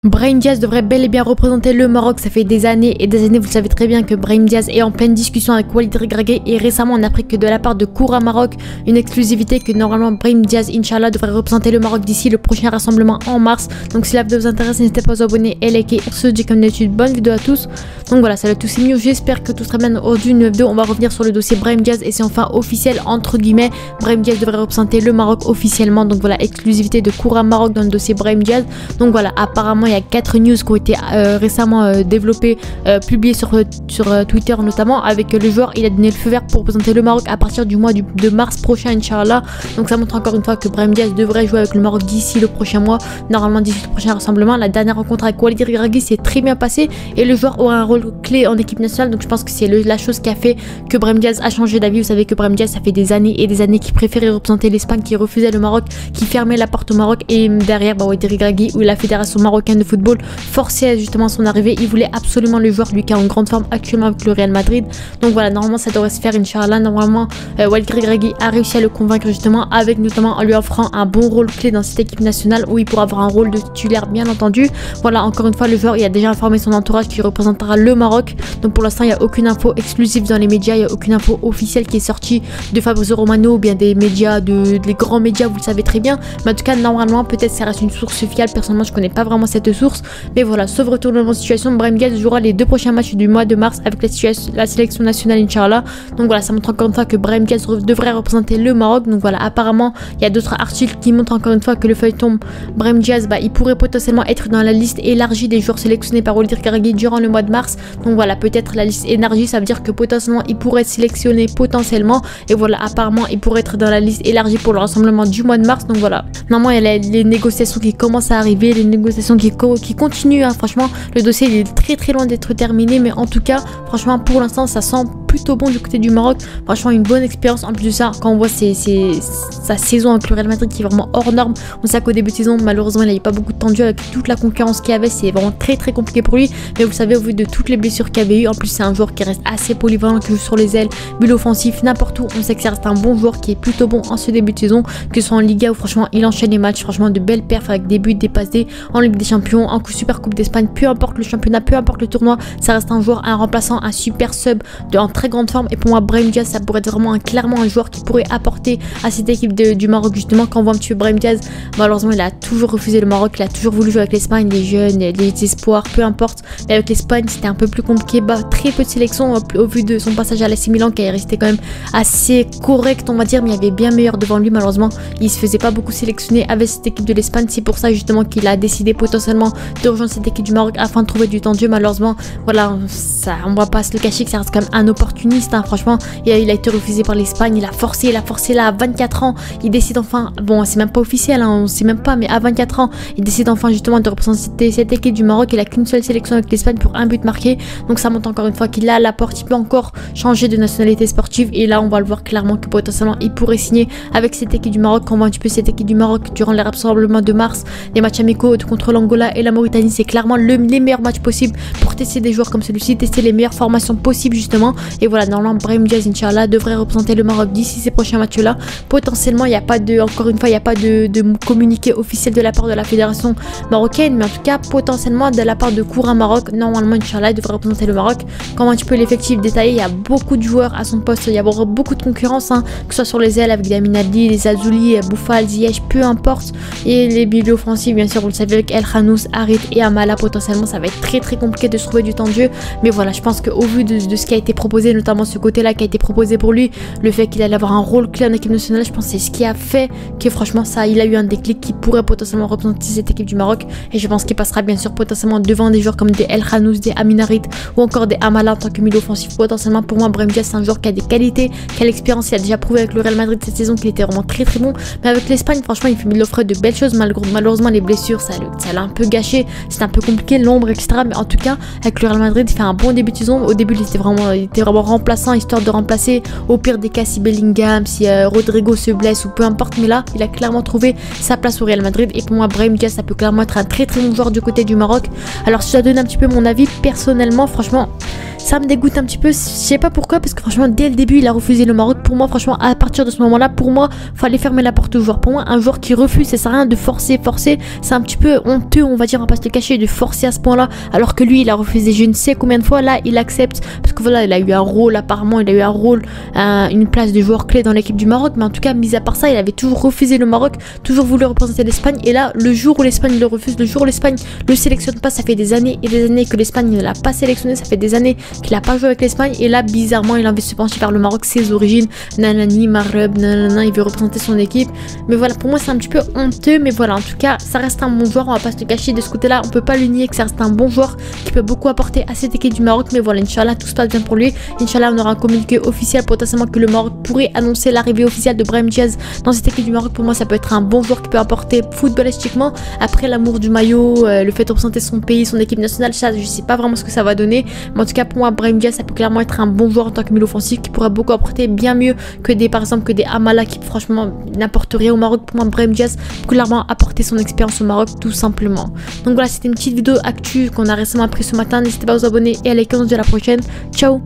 Brahim Diaz devrait bel et bien représenter le Maroc. Ça fait des années et des années, vous le savez très bien, que Brahim Diaz est en pleine discussion avec Walid Regragui. Et récemment, on a appris que de la part de Koura Maroc, une exclusivité que normalement Brahim Diaz, Inch'Allah, devrait représenter le Maroc d'ici le prochain rassemblement en mars. Donc si la vidéo vous intéresse, n'hésitez pas à vous abonner et liker. On se dit comme d'habitude, bonne vidéo à tous. Donc voilà, salut à tous, c'est Mio. J'espère que tout sera bien. Aujourd'hui, une vidéo, on va revenir sur le dossier Brahim Diaz et c'est enfin officiel, entre guillemets. Brahim Diaz devrait représenter le Maroc officiellement. Donc voilà, exclusivité de Koura Maroc dans le dossier Brahim Diaz. Donc voilà, apparemment, il y a 4 news qui ont été récemment développées, publiées sur Twitter notamment, avec le joueur. Il a donné le feu vert pour représenter le Maroc à partir du mois de mars prochain, Inch'Allah. Donc ça montre encore une fois que Brahim Diaz devrait jouer avec le Maroc d'ici le prochain mois, normalement d'ici le prochain rassemblement. La dernière rencontre avec Walid Regragui s'est très bien passée et le joueur aura un rôle clé en équipe nationale. Donc je pense que c'est la chose qui a fait que Brahim Diaz a changé d'avis. Vous savez que Brahim Diaz, ça fait des années et des années qu'il préférait représenter l'Espagne, qui refusait le Maroc, qui fermait la porte au Maroc. Et derrière, Walid Regragui ou la fédération marocaine de football forçait justement son arrivée. Il voulait absolument le joueur, lui qui est en grande forme actuellement avec le Real Madrid. Donc voilà, normalement ça devrait se faire, Inch'Allah. Normalement Walid Regragui a réussi à le convaincre justement, avec notamment en lui offrant un bon rôle clé dans cette équipe nationale où il pourra avoir un rôle de titulaire, bien entendu. Voilà, encore une fois, le joueur, il a déjà informé son entourage qui représentera le Maroc. Donc pour l'instant, il n'y a aucune info exclusive dans les médias, il n'y a aucune info officielle qui est sortie de Fabrizio Romano ou bien des médias, des grands médias, vous le savez très bien. Mais en tout cas, normalement, peut-être ça reste une source fiable. Personnellement, je connais pas vraiment cette source. Mais voilà, sauf retournement de situation, Brahim Diaz jouera les 2 prochains matchs du mois de mars avec la sélection nationale, Inch'Allah. Donc voilà, ça montre encore une fois que Brahim Diaz devrait représenter le Maroc. Donc voilà, apparemment, il y a d'autres articles qui montrent encore une fois que le feuilleton Brahim Diaz, il pourrait potentiellement être dans la liste élargie des joueurs sélectionnés par Walid Regragui durant le mois de mars. Donc voilà, peut-être la liste élargie, ça veut dire que potentiellement il pourrait être sélectionné potentiellement. Et voilà, apparemment, il pourrait être dans la liste élargie pour le rassemblement du mois de mars. Donc voilà, normalement, il y a les négociations qui commencent à arriver, les négociations qui continuent. Hein. Franchement, le dossier il est très loin d'être terminé, mais en tout cas, franchement, pour l'instant, ça sent plutôt bon du côté du Maroc. Franchement, une bonne expérience. En plus de ça, quand on voit sa saison avec le Real Madrid qui est vraiment hors norme, on sait qu'au début de saison, malheureusement, il n'avait pas beaucoup de temps de jeu avec toute la concurrence qu'il y avait. C'est vraiment très compliqué pour lui. Mais vous savez, au vu de toutes les blessures qu'il avait eu, en plus, c'est un joueur qui reste assez polyvalent, qui joue sur les ailes, but offensif, n'importe où. On sait que ça reste un bon joueur qui est plutôt bon en ce début de saison, que ce soit en Liga où franchement, il enchaîne les matchs. Franchement, de belles perfs avec des buts, des passes D en Ligue des Champions, en Super Coupe d'Espagne, peu importe le championnat, peu importe le tournoi, ça reste un joueur, un remplaçant, un super sub en très grande forme. Et pour moi, Brahim Diaz, ça pourrait être vraiment clairement un joueur qui pourrait apporter à cette équipe du Maroc. Justement, quand on voit un petit peu Brahim Diaz, malheureusement, il a toujours refusé le Maroc, il a toujours voulu jouer avec l'Espagne, les jeunes, les espoirs, peu importe. Mais avec l'Espagne, c'était un peu plus compliqué. Très peu de sélection au vu de son passage à l'AC Milan, qui est resté quand même assez correct, on va dire, mais il y avait bien meilleur devant lui. Malheureusement, il se faisait pas beaucoup sélectionner avec cette équipe de l'Espagne. C'est pour ça justement qu'il a décidé potentiellement de rejoindre cette équipe du Maroc afin de trouver du temps de jeu. Malheureusement, voilà, ça, on va pas se le cacher que ça reste quand même un opportuniste, hein, franchement. Et il a été refusé par l'Espagne, il a forcé là à 24 ans. Il décide enfin, bon, c'est même pas officiel, hein, on sait même pas, mais à 24 ans, il décide enfin justement de représenter cette équipe du Maroc. Il a qu'une seule sélection avec l'Espagne pour un but marqué. Donc ça montre encore une fois qu'il a la porte, il peut encore changer de nationalité sportive. Et là, on va le voir clairement que potentiellement, il pourrait signer avec cette équipe du Maroc. Quand on voit un petit peu cette équipe du Maroc durant les rassemblements de mars, les matchs amicaux contre l'Angola et la Mauritanie, c'est clairement les meilleurs matchs possibles pour tester des joueurs comme celui-ci, tester les meilleures formations possibles justement. Et voilà, normalement, Brahim Diaz, Inch'Allah, devrait représenter le Maroc d'ici ces prochains matchs-là. Potentiellement, il n'y a pas de, encore une fois, il n'y a pas de communiqué officiel de la part de la fédération marocaine, mais en tout cas, potentiellement de la part de Koura Maroc, normalement, Inch'Allah, il devrait représenter le Maroc. Quand un petit peu l'effectif détaillé, il y a beaucoup de joueurs à son poste, il y a beaucoup de concurrence, hein, que ce soit sur les ailes avec des Aminadi, les Azouli, Boufal, Ziyech, peu importe. Et les milieux offensifs, bien sûr, vous le savez, avec El Khanous, Harit et Amala, potentiellement, ça va être très compliqué de se trouver du temps de jeu. Mais voilà, je pense qu'au vu de ce qui a été proposé, notamment ce côté-là qui a été proposé pour lui, le fait qu'il allait avoir un rôle clé en équipe nationale, je pense que c'est ce qui a fait que franchement, il a eu un déclic qui pourrait potentiellement représenter cette équipe du Maroc. Et je pense qu'il passera bien sûr potentiellement devant des joueurs comme des El Khanous, des Amin Harit ou encore des Amala en tant que milieu offensif. Potentiellement, pour moi, Brahim Diaz, c'est un joueur qui a des qualités, qui a l'expérience. Il a déjà prouvé avec le Real Madrid cette saison qu'il était vraiment très bon. Mais avec l'Espagne, franchement, il offrait de belles choses. Malheureusement, les blessures, ça l'a un peu gâché. C'était un peu compliqué, l'ombre, etc. Mais en tout cas, avec le Real Madrid, il fait un bon début de saison. Au début, il était vraiment remplaçant, histoire de remplacer au pire des cas si Bellingham, si Rodrigo se blesse ou peu importe. Mais là, il a clairement trouvé sa place au Real Madrid. Et pour moi, Brahim Diaz, ça peut clairement être un très bon joueur du côté du Maroc. Alors, si je dois donner un petit peu mon avis, personnellement, franchement, ça me dégoûte un petit peu. Je sais pas pourquoi, parce que franchement, dès le début, il a refusé le Maroc. Pour moi, franchement, à partir de ce moment-là, pour moi, fallait fermer la porte au joueur. Pour moi, un joueur qui refuse, ça sert à rien de forcer. C'est un petit peu honteux, on va dire, on va pas se le cacher, de forcer à ce point-là. Alors que lui, il a refusé je ne sais combien de fois. Là, il accepte, parce que voilà, il a eu un rôle, apparemment, il a eu un rôle, une place de joueur clé dans l'équipe du Maroc. Mais en tout cas, mis à part ça, il avait toujours refusé le Maroc, toujours voulu représenter l'Espagne. Et là, le jour où l'Espagne le refuse, le jour où l'Espagne le sélectionne pas, ça fait des années et des années que l'Espagne ne l'a pas sélectionné, ça fait des années qu'il a pas joué avec l'Espagne. Et là, bizarrement, il a envie de se pencher vers le Maroc, ses origines, nanani, Maghreb, nanana, il veut représenter son équipe. Mais voilà, pour moi, c'est un petit peu honteux. Mais voilà, en tout cas, ça reste un bon joueur, on va pas se le cacher de ce côté-là. On peut pas le nier que ça reste un bon joueur qui peut beaucoup apporter à cette équipe du Maroc. Mais voilà, Inch'Allah, tout se passe bien pour lui. Inch'Allah, on aura un communiqué officiel potentiellement que le Maroc pourrait annoncer l'arrivée officielle de Brahim Diaz dans cette équipe du Maroc. Pour moi, ça peut être un bon joueur qui peut apporter footballistiquement. Après, l'amour du maillot, le fait de représenter son pays, son équipe nationale, ça, je sais pas vraiment ce que ça va donner. Mais en tout cas, pour moi, Brahim Diaz, ça peut clairement être un bon joueur en tant que milieu offensif qui pourra beaucoup apporter, bien mieux que des, par exemple, que des Amala qui, franchement, n'apportent rien au Maroc. Pour moi, Brahim Diaz peut clairement apporter son expérience au Maroc, tout simplement. Donc voilà, c'était une petite vidéo actu qu'on a récemment appris ce matin. N'hésitez pas à vous abonner et à liker. On se dit à la prochaine. Ciao!